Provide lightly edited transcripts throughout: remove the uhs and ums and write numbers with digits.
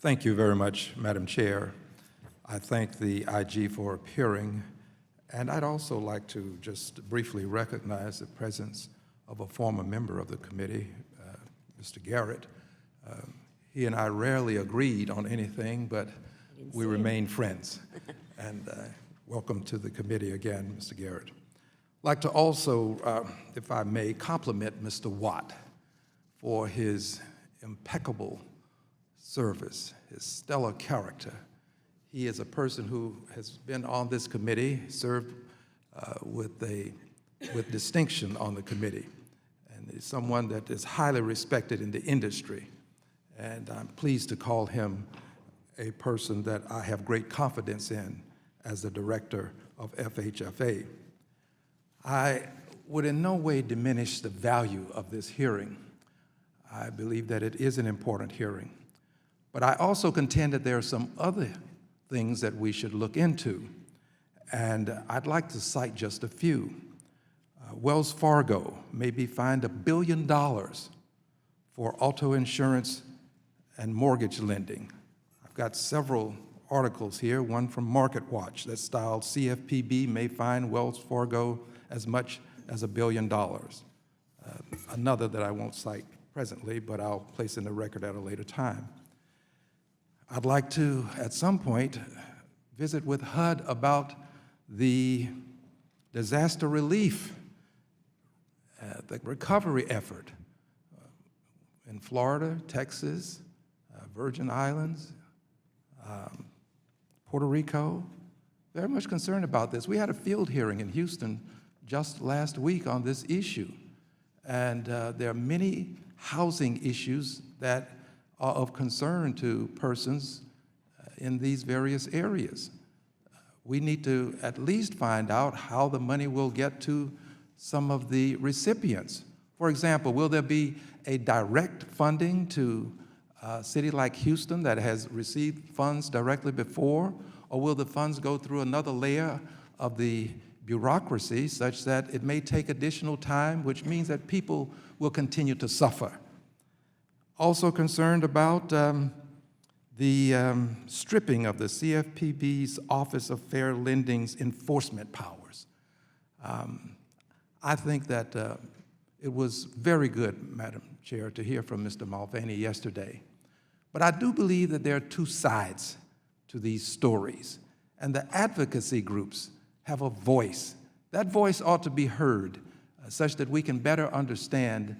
Thank you very much, Madam Chair. I thank the IG for appearing, and I'd also like to just briefly recognize the presence of a former member of the committee, Mr. Garrett. He and I rarely agreed on anything, but we remain friends. And welcome to the committee again, Mr. Garrett. I'd like to also, if I may, compliment Mr. Watt for his impeccable service, his stellar character. He is a person who has been on this committee, served with distinction on the committee, and is someone that is highly respected in the industry. And I'm pleased to call him a person that I have great confidence in as the director of FHFA. I would in no way diminish the value of this hearing. I believe that it is an important hearing. But I also contend that there are some other things that we should look into, and I'd like to cite just a few. Wells Fargo may be fined $1 billion for auto insurance and mortgage lending. I've got several articles here, one from MarketWatch that's styled CFPB may fine Wells Fargo as much as $1 billion. Another that I won't cite presently, but I'll place in the record at a later time. I'd like to, at some point, visit with HUD about the disaster relief, the recovery effort in Florida, Texas, Virgin Islands, Puerto Rico. Very much concerned about this. We had a field hearing in Houston just last week on this issue, and there are many housing issues that are of concern to persons in these various areas. We need to at least find out how the money will get to some of the recipients. For example, will there be a direct funding to a city like Houston that has received funds directly before, or will the funds go through another layer of the bureaucracy such that it may take additional time, which means that people will continue to suffer? Also concerned about the stripping of the CFPB's Office of Fair Lending's enforcement powers. I think that it was very good, Madam Chair, to hear from Mr. Mulvaney yesterday. But I do believe that there are two sides to these stories, and the advocacy groups have a voice. That voice ought to be heard such that we can better understand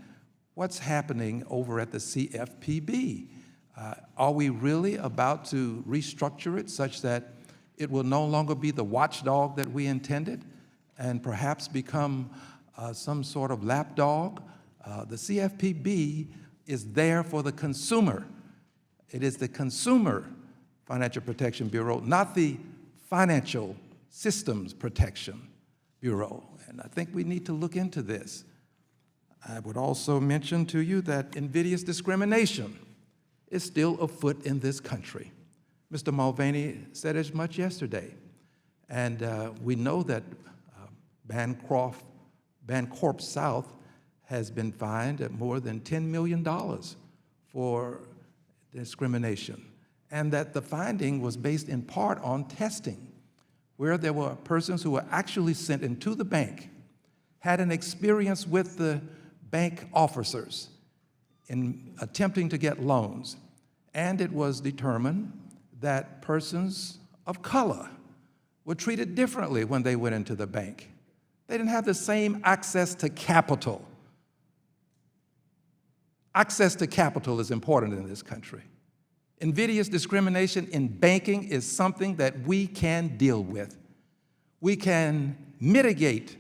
what's happening over at the CFPB. Are we really about to restructure it such that it will no longer be the watchdog that we intended and perhaps become some sort of lapdog? The CFPB is there for the consumer. It is the Consumer Financial Protection Bureau, not the Financial Systems Protection Bureau. And I think we need to look into this. I would also mention to you that invidious discrimination is still afoot in this country. Mr. Mulvaney said as much yesterday. And we know that Bancorp South has been fined at more than $10 million for discrimination, and that the finding was based in part on testing, where there were persons who were actually sent into the bank, had an experience with the bank officers in attempting to get loans, and it was determined that persons of color were treated differently when they went into the bank. They didn't have the same access to capital. Access to capital is important in this country. Invidious discrimination in banking is something that we can deal with. We can mitigate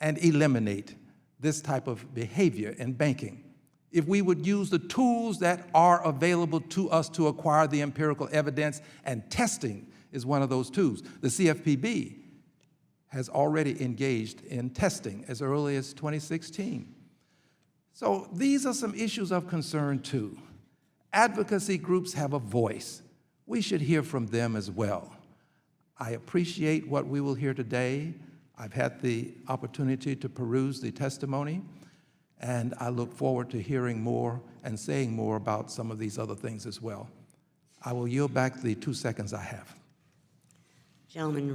and eliminate this type of behavior in banking if we would use the tools that are available to us to acquire the empirical evidence, and testing is one of those tools. The CFPB has already engaged in testing as early as 2016. So these are some issues of concern too. Advocacy groups have a voice. We should hear from them as well. I appreciate what we will hear today. I've had the opportunity to peruse the testimony, and I look forward to hearing more and saying more about some of these other things as well. I will yield back the 2 seconds I have. Gentleman